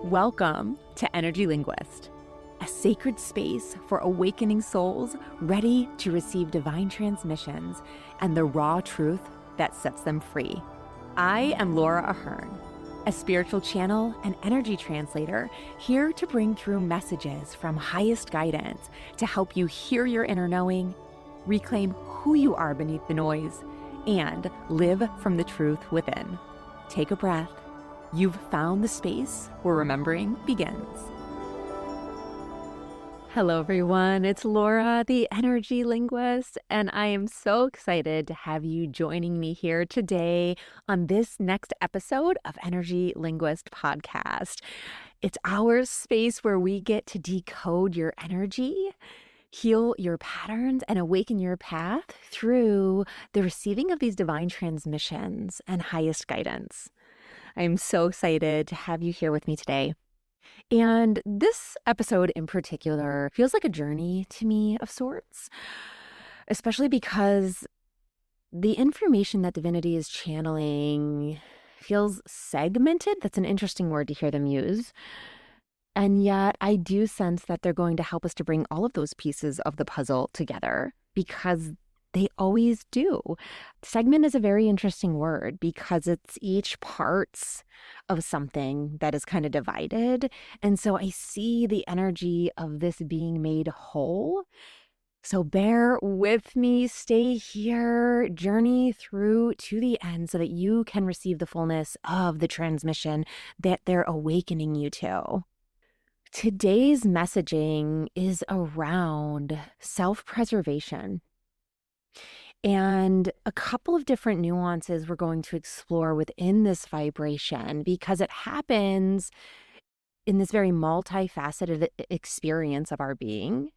Welcome to Energy Linguist, a sacred space for awakening souls ready to receive divine transmissions and the raw truth that sets them free. I am Laura Ahern, a spiritual channel and energy translator here to bring through messages from highest guidance to help you hear your inner knowing, reclaim who you are beneath the noise, and live from the truth within. Take a breath. You've found the space where remembering begins. Hello, everyone. It's Laura, the Energy Linguist, and I am so excited to have you joining me here today on this next episode of Energy Linguist podcast. It's our space where we get to decode your energy, heal your patterns, and awaken your path through the receiving of these divine transmissions and highest guidance. I'm so excited to have you here with me today. And this episode in particular feels like a journey to me of sorts, especially because the information that divinity is channeling feels segmented. That's an interesting word to hear them use. And yet I do sense that they're going to help us to bring all of those pieces of the puzzle together because they always do. Segment is a very interesting word because it's each parts of something that is kind of divided. And so I see the energy of this being made whole. So bear with me, stay here, journey through to the end so that you can receive the fullness of the transmission that they're awakening you to. Today's messaging is around self-preservation. And a couple of different nuances we're going to explore within this vibration because it happens in this very multifaceted experience of our being,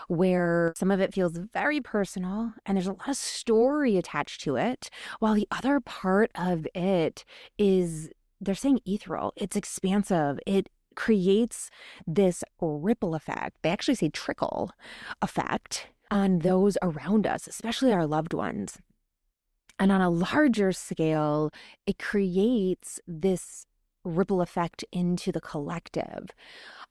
where some of it feels very personal and there's a lot of story attached to it, while the other part of it is, they're saying ethereal, it's expansive, it creates this ripple effect. They actually say trickle effect on those around us, especially our loved ones. And on a larger scale, it creates this ripple effect into the collective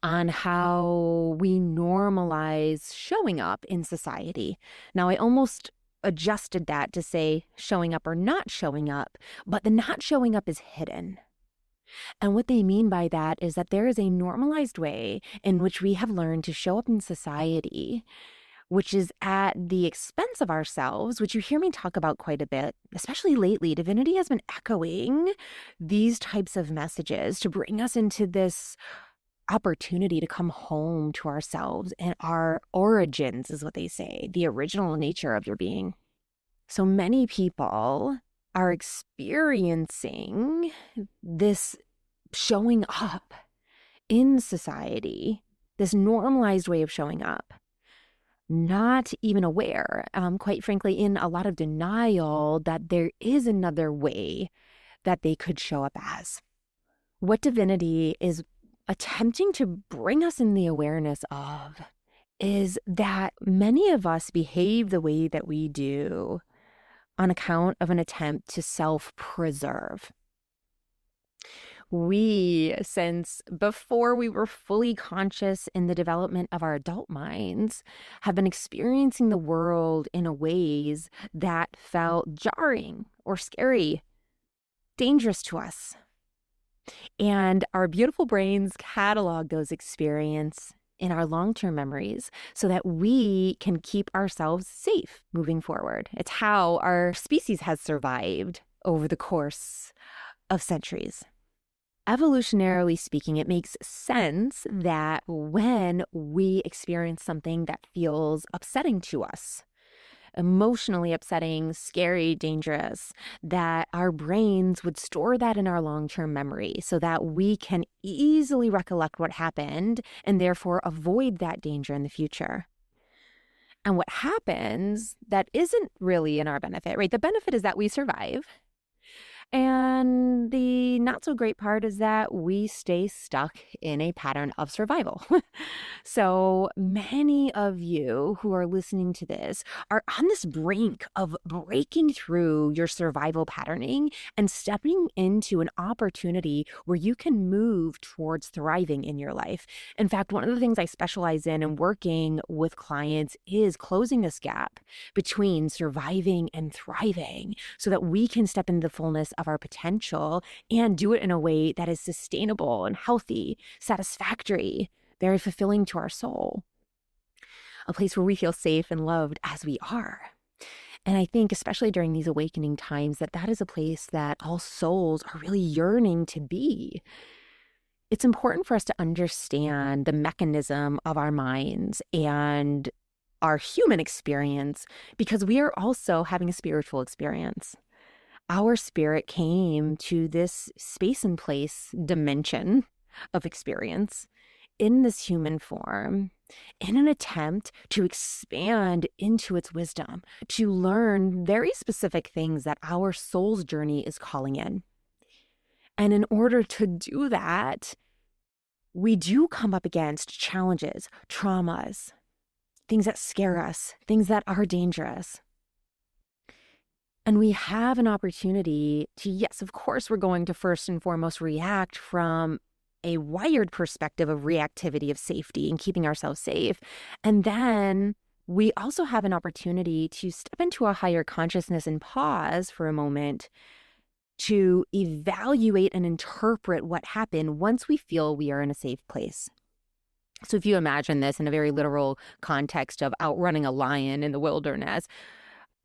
on how we normalize showing up in society. Now, I almost adjusted that to say showing up or not showing up, but the not showing up is hidden. And what they mean by that is that there is a normalized way in which we have learned to show up in society, which is at the expense of ourselves, which you hear me talk about quite a bit, especially lately. Divinity has been echoing these types of messages to bring us into this opportunity to come home to ourselves and our origins, is what they say, the original nature of your being. So many people are experiencing this showing up in society, this normalized way of showing up, not even aware, quite frankly, in a lot of denial that there is another way that they could show up as. What divinity is attempting to bring us in the awareness of is that many of us behave the way that we do on account of an attempt to self-preserve. We, since before we were fully conscious in the development of our adult minds, have been experiencing the world in ways that felt jarring or scary, dangerous to us. And our beautiful brains catalog those experiences in our long-term memories so that we can keep ourselves safe moving forward. It's how our species has survived over the course of centuries. Evolutionarily speaking, it makes sense that when we experience something that feels upsetting to us, emotionally upsetting, scary, dangerous, that our brains would store that in our long-term memory so that we can easily recollect what happened and therefore avoid that danger in the future. And what happens that isn't really in our benefit, right? The benefit is that we survive. And the not so great part is that we stay stuck in a pattern of survival. So many of you who are listening to this are on this brink of breaking through your survival patterning and stepping into an opportunity where you can move towards thriving in your life. In fact, one of the things I specialize in and working with clients is closing this gap between surviving and thriving so that we can step into the fullness of our potential and do it in a way that is sustainable and healthy, satisfactory, very fulfilling to our soul, a place where we feel safe and loved as we are. And I think, especially during these awakening times, that is a place that all souls are really yearning to be. It's important for us to understand the mechanism of our minds and our human experience because we are also having a spiritual experience. Our spirit came to this space and place dimension of experience in this human form in an attempt to expand into its wisdom, to learn very specific things that our soul's journey is calling in. And in order to do that, we do come up against challenges, traumas, things that scare us, things that are dangerous. And we have an opportunity to, yes, of course, we're going to first and foremost react from a wired perspective of reactivity, of safety and keeping ourselves safe. And then we also have an opportunity to step into a higher consciousness and pause for a moment to evaluate and interpret what happened once we feel we are in a safe place. So if you imagine this in a very literal context of outrunning a lion in the wilderness,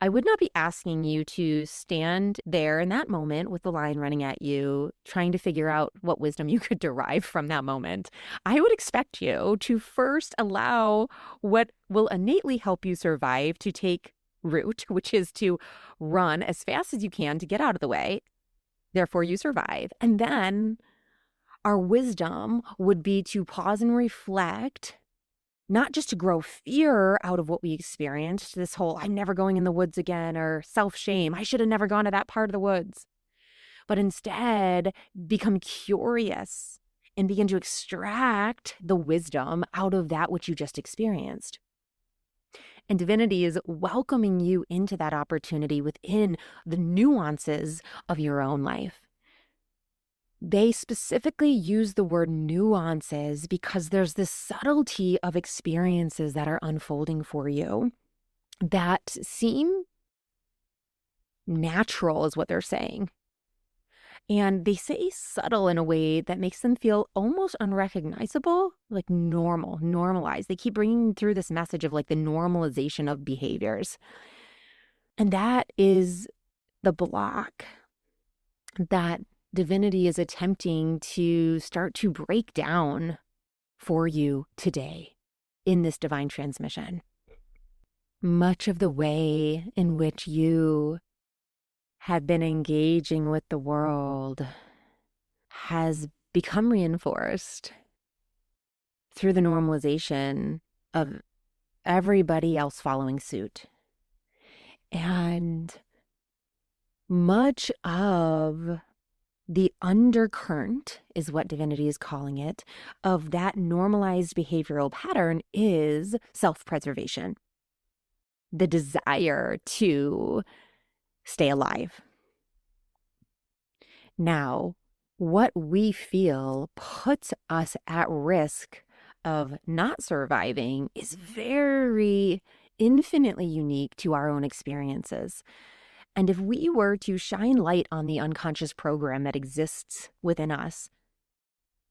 I would not be asking you to stand there in that moment with the lion running at you, trying to figure out what wisdom you could derive from that moment. I would expect you to first allow what will innately help you survive to take root, which is to run as fast as you can to get out of the way. Therefore, you survive. And then our wisdom would be to pause and reflect, not just to grow fear out of what we experienced, this whole I'm never going in the woods again, or self-shame, I should have never gone to that part of the woods, but instead become curious and begin to extract the wisdom out of that which you just experienced. And divinity is welcoming you into that opportunity within the nuances of your own life. They specifically use the word nuances because there's this subtlety of experiences that are unfolding for you that seem natural, is what they're saying. And they say subtle in a way that makes them feel almost unrecognizable, like normal, normalized. They keep bringing through this message of like the normalization of behaviors. And that is the block that divinity is attempting to start to break down for you today in this divine transmission. Much of the way in which you have been engaging with the world has become reinforced through the normalization of everybody else following suit. And much of the undercurrent, is what divinity is calling it, of that normalized behavioral pattern is self-preservation, the desire to stay alive. Now, what we feel puts us at risk of not surviving is very infinitely unique to our own experiences. And if we were to shine light on the unconscious program that exists within us,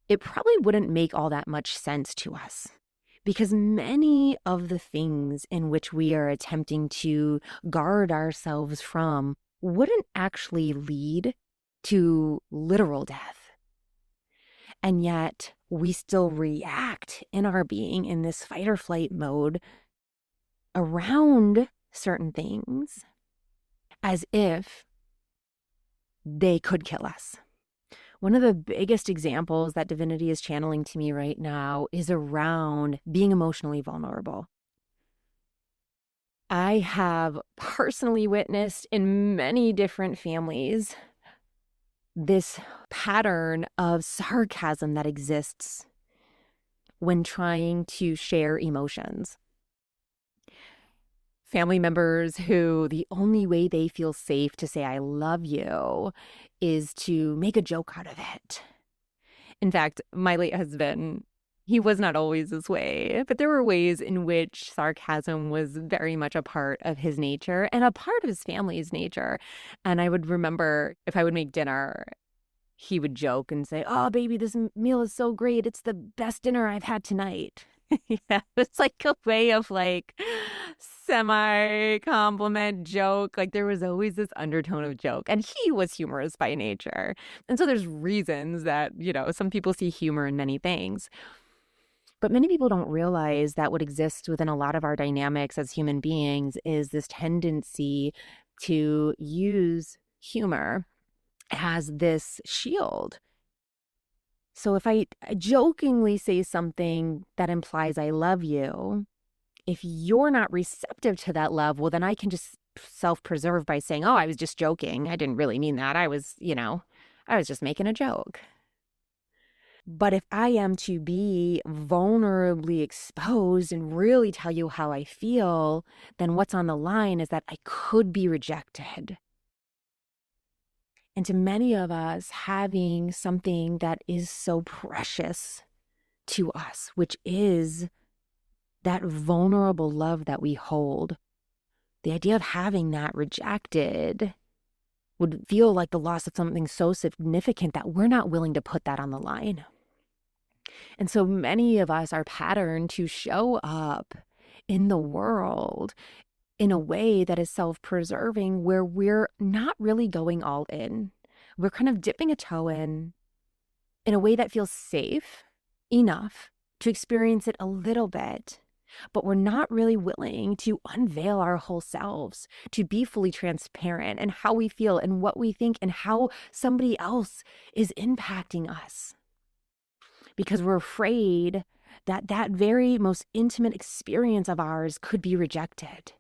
it probably wouldn't make all that much sense to us. Because many of the things in which we are attempting to guard ourselves from wouldn't actually lead to literal death. And yet we still react in our being in this fight or flight mode around certain things as if they could kill us. One of the biggest examples that divinity is channeling to me right now is around being emotionally vulnerable. I have personally witnessed in many different families this pattern of sarcasm that exists when trying to share emotions. Family members who the only way they feel safe to say, I love you, is to make a joke out of it. In fact, my late husband, he was not always this way, but there were ways in which sarcasm was very much a part of his nature and a part of his family's nature. And I would remember if I would make dinner, he would joke and say, "Oh, baby, this meal is so great. It's the best dinner I've had tonight." Yeah, it's like a way of like semi-compliment joke. Like there was always this undertone of joke, and he was humorous by nature. And so there's reasons that, some people see humor in many things. But many people don't realize that what exists within a lot of our dynamics as human beings is this tendency to use humor as this shield. So if I jokingly say something that implies I love you, if you're not receptive to that love, well, then I can just self-preserve by saying, oh, I was just joking. I didn't really mean that. I was just making a joke. But if I am to be vulnerably exposed and really tell you how I feel, then what's on the line is that I could be rejected. And to many of us, having something that is so precious to us, which is that vulnerable love that we hold, the idea of having that rejected would feel like the loss of something so significant that we're not willing to put that on the line. And so many of us are patterned to show up in the world in a way that is self-preserving, where we're not really going all in. We're kind of dipping a toe in a way that feels safe enough to experience it a little bit, but we're not really willing to unveil our whole selves, to be fully transparent in how we feel and what we think and how somebody else is impacting us. Because we're afraid that that very most intimate experience of ours could be rejected.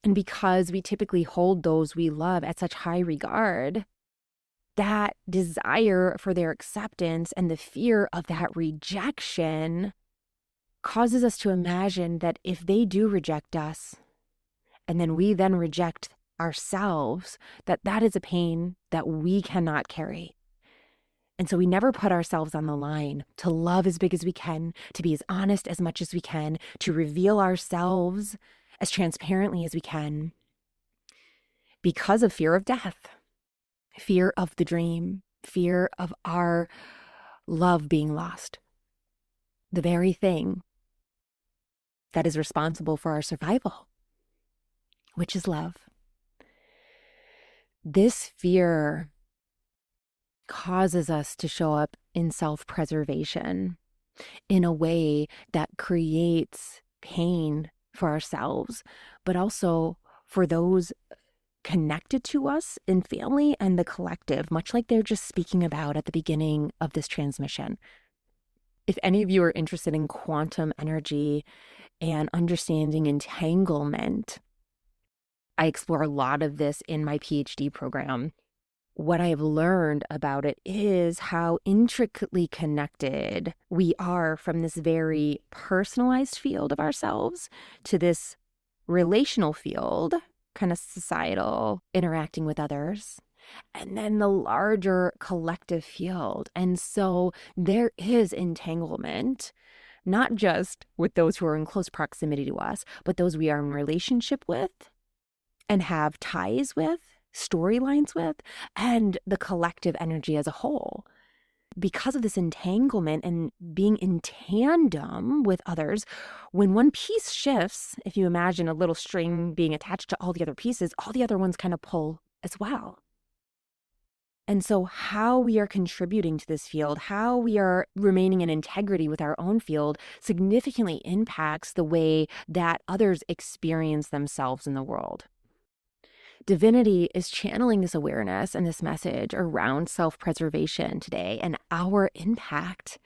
And because we typically hold those we love at such high regard, that desire for their acceptance and the fear of that rejection causes us to imagine that if they do reject us, and then we then reject ourselves, that is a pain that we cannot carry. And so we never put ourselves on the line to love as big as we can, to be as honest as much as we can, to reveal ourselves as transparently as we can, because of fear of death, fear of the dream, fear of our love being lost, the very thing that is responsible for our survival, which is love. This fear causes us to show up in self-preservation in a way that creates pain for ourselves, but also for those connected to us in family and the collective, much like they're just speaking about at the beginning of this transmission. If any of you are interested in quantum energy and understanding entanglement, I explore a lot of this in my PhD program. What I have learned about it is how intricately connected we are from this very personalized field of ourselves to this relational field, kind of societal, interacting with others, and then the larger collective field. And so there is entanglement, not just with those who are in close proximity to us, but those we are in relationship with and have ties with, storylines with, and the collective energy as a whole. Because of this entanglement and being in tandem with others, when one piece shifts, if you imagine a little string being attached to all the other pieces, all the other ones kind of pull as well. And so how we are contributing to this field, how we are remaining in integrity with our own field, significantly impacts the way that others experience themselves in the world. Divinity is channeling this awareness and this message around self-preservation today and our impact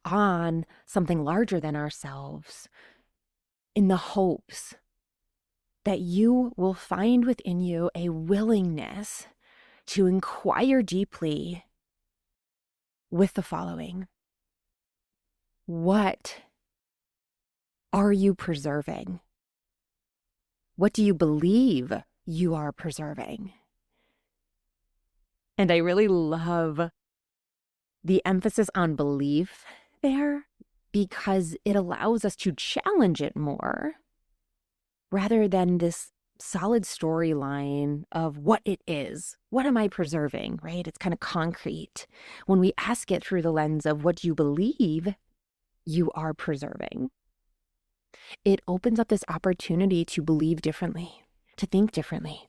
on something larger than ourselves, in the hopes that you will find within you a willingness to inquire deeply with the following. What are you preserving? What do you believe you are preserving? And I really love the emphasis on belief there because it allows us to challenge it more rather than this solid storyline of what it is. What am I preserving, right? It's kind of concrete. When we ask it through the lens of what you believe you are preserving, it opens up this opportunity to believe differently, to think differently.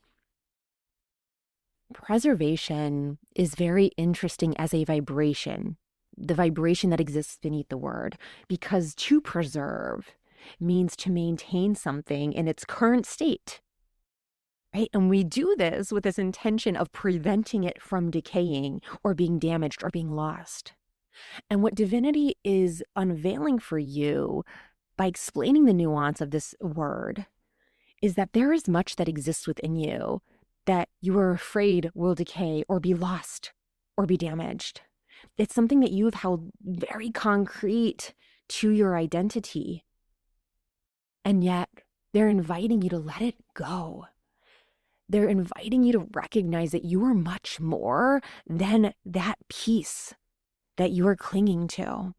Preservation is very interesting as a vibration, the vibration that exists beneath the word, because to preserve means to maintain something in its current state, right? And we do this with this intention of preventing it from decaying or being damaged or being lost. And what divinity is unveiling for you by explaining the nuance of this word is that there is much that exists within you that you are afraid will decay or be lost or be damaged. It's something that you've held very concrete to your identity. And yet they're inviting you to let it go. They're inviting you to recognize that you are much more than that piece that you are clinging to.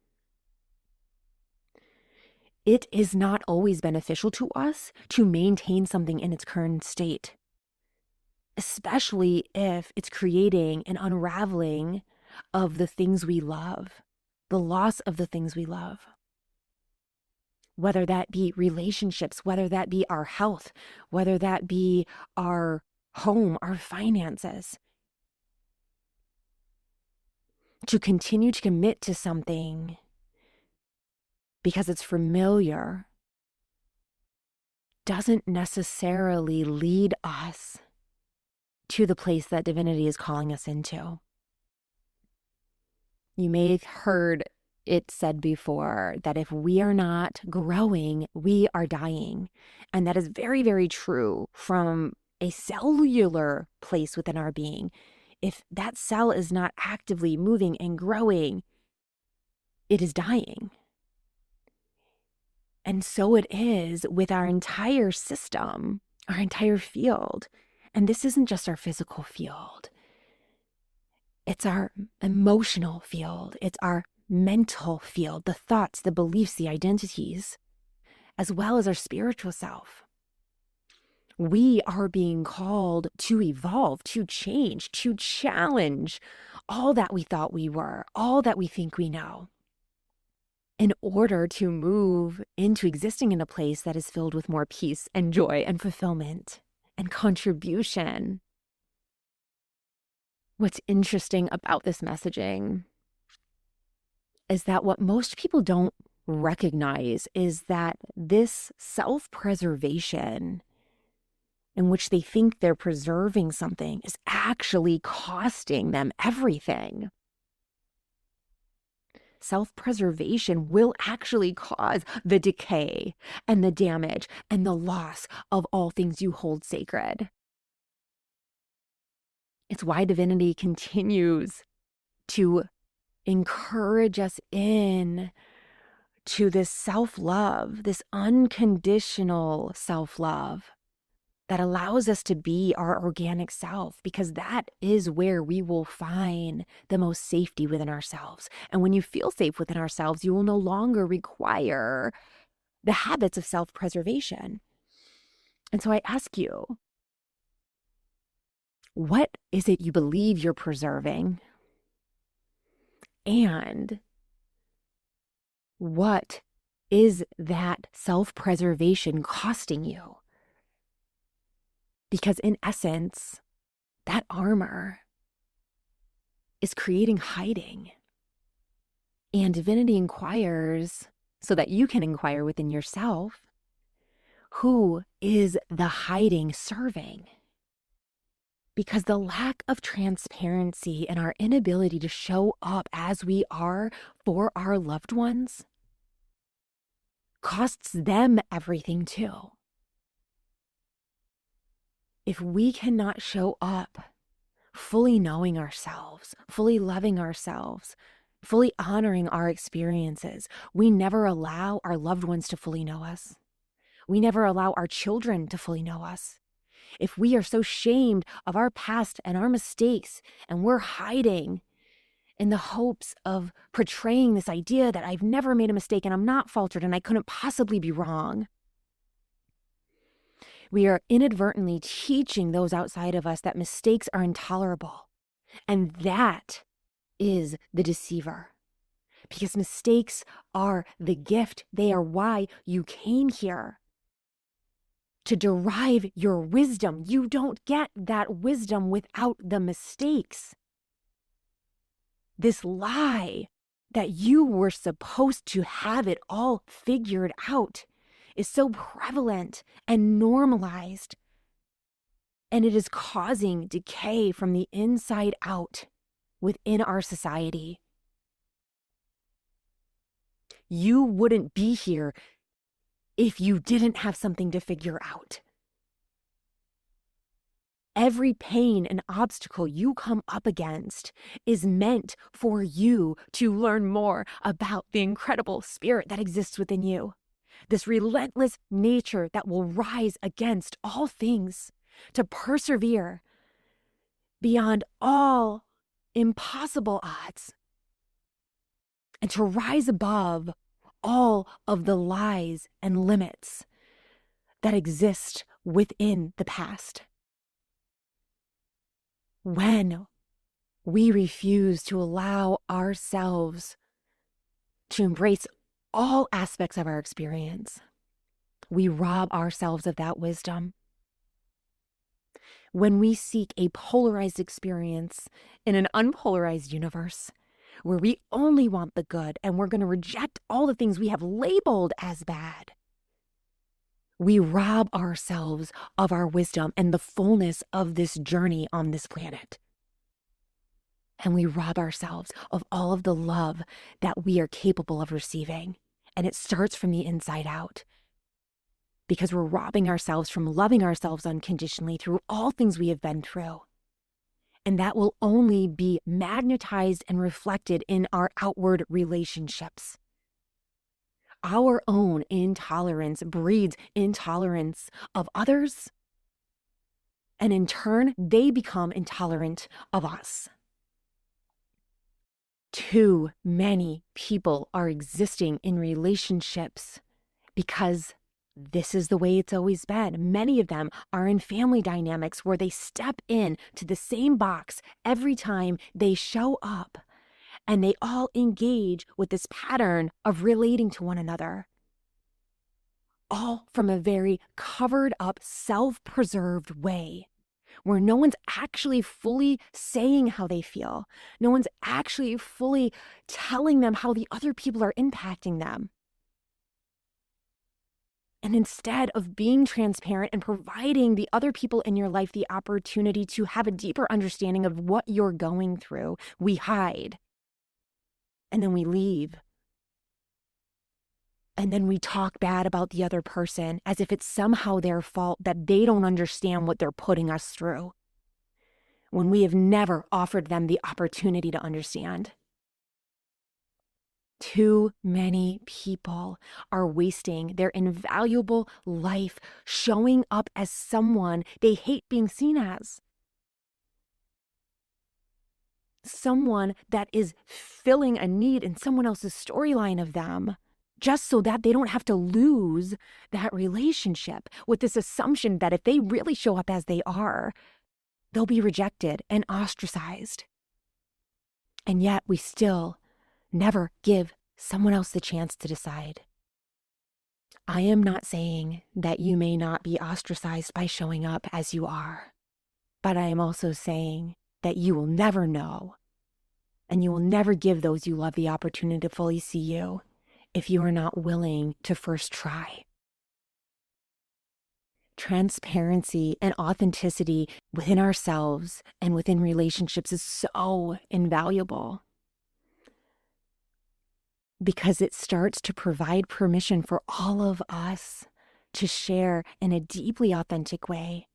It is not always beneficial to us to maintain something in its current state, especially if it's creating an unraveling of the things we love, the loss of the things we love. Whether that be relationships, whether that be our health, whether that be our home, our finances. To continue to commit to something because it's familiar doesn't necessarily lead us to the place that divinity is calling us into. You may have heard it said before that if we are not growing, we are dying. And that is very, very true from a cellular place within our being. If that cell is not actively moving and growing, it is dying. And so it is with our entire system, our entire field. And this isn't just our physical field. It's our emotional field. It's our mental field, the thoughts, the beliefs, the identities, as well as our spiritual self. We are being called to evolve, to change, to challenge all that we thought we were, all that we think we know, in order to move into existing in a place that is filled with more peace and joy and fulfillment and contribution. What's interesting about this messaging is that what most people don't recognize is that this self-preservation in which they think they're preserving something is actually costing them everything. Self-preservation will actually cause the decay and the damage and the loss of all things you hold sacred. It's why divinity continues to encourage us in to this self-love, this unconditional self-love that allows us to be our organic self, because that is where we will find the most safety within ourselves. And when you feel safe within ourselves, you will no longer require the habits of self-preservation. And so I ask you, what is it you believe you're preserving? And what is that self-preservation costing you? Because in essence, that armor is creating hiding. And divinity inquires so that you can inquire within yourself, who is the hiding serving? Because the lack of transparency and our inability to show up as we are for our loved ones costs them everything too. If we cannot show up fully knowing ourselves, fully loving ourselves, fully honoring our experiences. We never allow our loved ones to fully know us. We never allow our children to fully know us. If we are so shamed of our past and our mistakes, and we're hiding in the hopes of portraying this idea that I've never made a mistake and I'm not faltered and I couldn't possibly be wrong, we are inadvertently teaching those outside of us that mistakes are intolerable. And that is the deceiver. Because mistakes are the gift. They are why you came here, to derive your wisdom. You don't get that wisdom without the mistakes. This lie that you were supposed to have it all figured out is so prevalent and normalized, and it is causing decay from the inside out within our society. You wouldn't be here if you didn't have something to figure out. Every pain and obstacle you come up against is meant for you to learn more about the incredible spirit that exists within you. This relentless nature that will rise against all things, to persevere beyond all impossible odds, and to rise above all of the lies and limits that exist within the past. When we refuse to allow ourselves to embrace all aspects of our experience, we rob ourselves of that wisdom. When we seek a polarized experience in an unpolarized universe, where we only want the good and we're going to reject all the things we have labeled as bad, we rob ourselves of our wisdom and the fullness of this journey on this planet. And we rob ourselves of all of the love that we are capable of receiving. And it starts from the inside out, because we're robbing ourselves from loving ourselves unconditionally through all things we have been through. And that will only be magnetized and reflected in our outward relationships. Our own intolerance breeds intolerance of others, and in turn, they become intolerant of us. Too many people are existing in relationships because this is the way it's always been. Many of them are in family dynamics where they step in to the same box every time they show up, and they all engage with this pattern of relating to one another, all from a very covered up, self-preserved way, where no one's actually fully saying how they feel. No one's actually fully telling them how the other people are impacting them. And instead of being transparent and providing the other people in your life the opportunity to have a deeper understanding of what you're going through, we hide. And then we leave. And then we talk bad about the other person as if it's somehow their fault that they don't understand what they're putting us through, when we have never offered them the opportunity to understand. Too many people are wasting their invaluable life showing up as someone they hate being seen as. Someone that is filling a need in someone else's storyline of them, just so that they don't have to lose that relationship, with this assumption that if they really show up as they are, they'll be rejected and ostracized. And yet we still never give someone else the chance to decide. I am not saying that you may not be ostracized by showing up as you are, but I am also saying that you will never know, and you will never give those you love the opportunity to fully see you if you are not willing to first try. Transparency and authenticity within ourselves and within relationships is so invaluable, because it starts to provide permission for all of us to share in a deeply authentic way.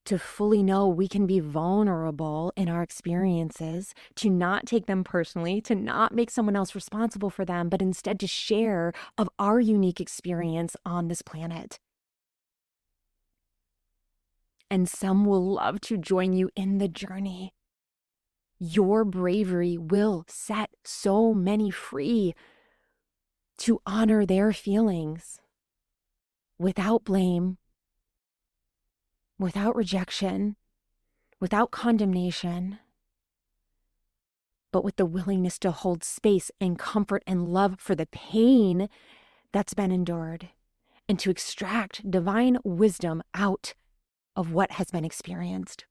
to fully know we can be vulnerable in our experiences, to not take them personally, to not make someone else responsible for them, but instead to share of our unique experience on this planet. And some will love to join you in the journey. Your bravery will set so many free to honor their feelings without blame, without rejection, without condemnation, but with the willingness to hold space and comfort and love for the pain that's been endured, and to extract divine wisdom out of what has been experienced.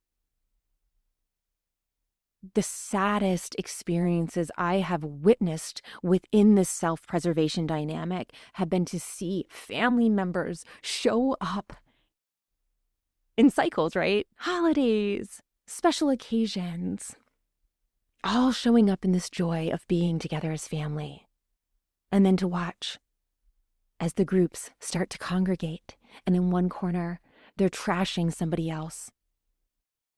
The saddest experiences I have witnessed within this self-preservation dynamic have been to see family members show up in cycles, right? Holidays, special occasions, all showing up in this joy of being together as family. And then to watch as the groups start to congregate, and in one corner, they're trashing somebody else.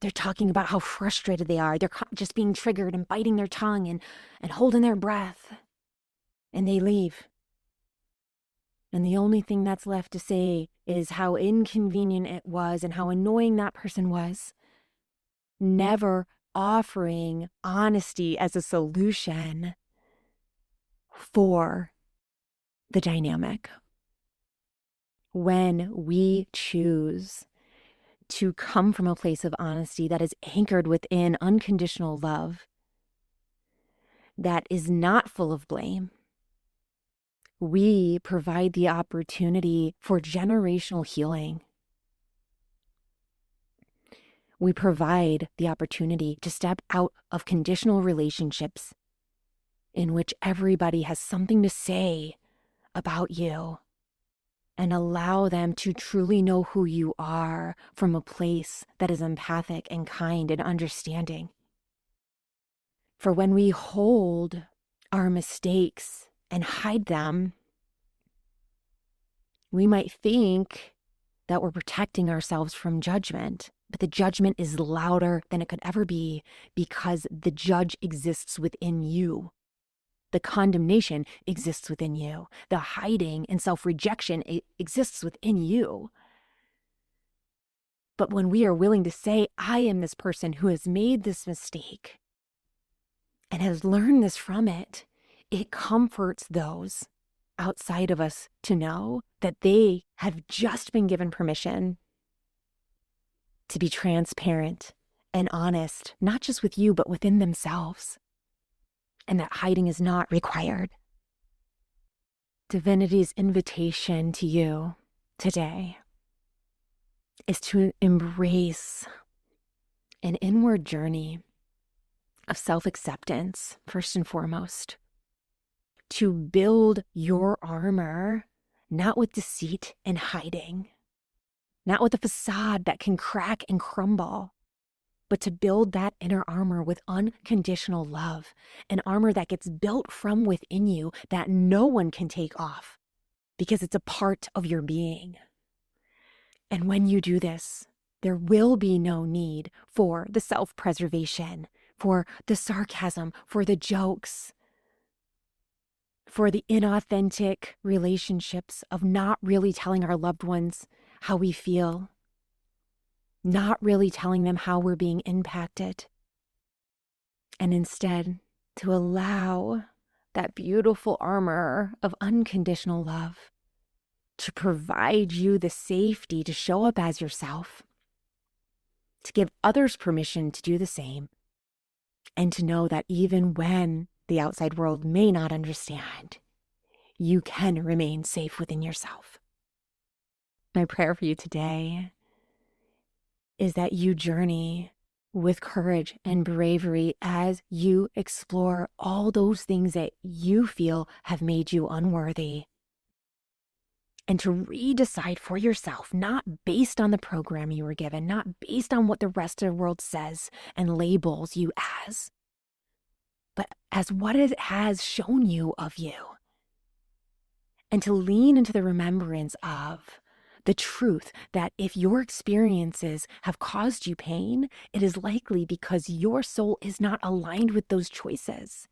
They're talking about how frustrated they are. They're just being triggered and biting their tongue and holding their breath. And they leave. And the only thing that's left to say is how inconvenient it was and how annoying that person was. Never offering honesty as a solution for the dynamic. When we choose to come from a place of honesty that is anchored within unconditional love, that is not full of blame, we provide the opportunity for generational healing. We provide the opportunity to step out of conditional relationships in which everybody has something to say about you, and allow them to truly know who you are from a place that is empathic and kind and understanding. For when we hold our mistakes and hide them, we might think that we're protecting ourselves from judgment, but the judgment is louder than it could ever be because the judge exists within you. The condemnation exists within you. The hiding and self-rejection exists within you. But when we are willing to say, I am this person who has made this mistake and has learned this from it, it comforts those outside of us to know that they have just been given permission to be transparent and honest, not just with you, but within themselves. And that hiding is not required. Divinity's invitation to you today is to embrace an inward journey of self-acceptance, first and foremost, to build your armor, not with deceit and hiding, not with a facade that can crack and crumble, but to build that inner armor with unconditional love, an armor that gets built from within you that no one can take off because it's a part of your being. And when you do this, there will be no need for the self-preservation, for the sarcasm, for the jokes, for the inauthentic relationships of not really telling our loved ones how we feel, not really telling them how we're being impacted, and instead to allow that beautiful armor of unconditional love to provide you the safety to show up as yourself, to give others permission to do the same, and to know that even when the outside world may not understand, you can remain safe within yourself. My prayer for you today is that you journey with courage and bravery as you explore all those things that you feel have made you unworthy. And to redecide for yourself, not based on the program you were given, not based on what the rest of the world says and labels you as, but as what it has shown you of you. And to lean into the remembrance of The truth that if your experiences have caused you pain, it is likely because your soul is not aligned with those choices.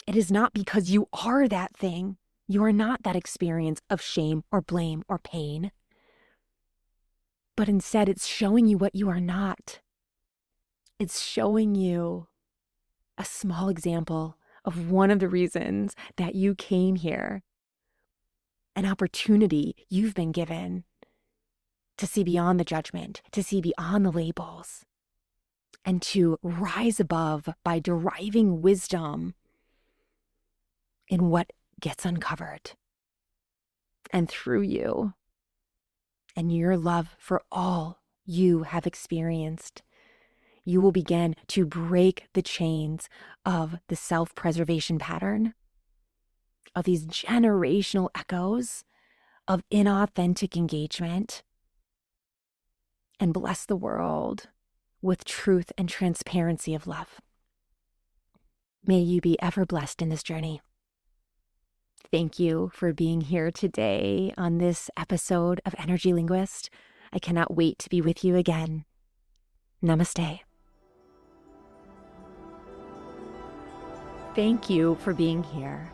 It is not because you are that thing. You are not that experience of shame or blame or pain. But instead, it's showing you what you are not. It's showing you a small example of one of the reasons that you came here, an opportunity you've been given to see beyond the judgment, to see beyond the labels, and to rise above by deriving wisdom in what gets uncovered. And through you and your love for all you have experienced, you will begin to break the chains of the self-preservation pattern, of these generational echoes of inauthentic engagement, and bless the world with truth and transparency of love. May you be ever blessed in this journey. Thank you for being here today on this episode of Energy Linguist. I cannot wait to be with you again. Namaste. Thank you for being here,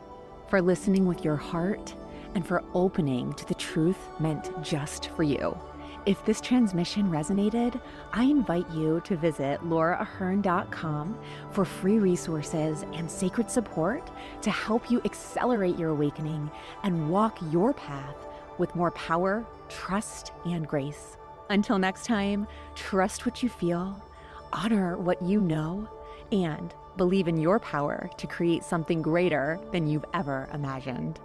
for listening with your heart, and for opening to the truth meant just for you. If this transmission resonated, I invite you to visit lauraahern.com for free resources and sacred support to help you accelerate your awakening and walk your path with more power, trust, and grace. Until next time, trust what you feel, honor what you know, and believe in your power to create something greater than you've ever imagined.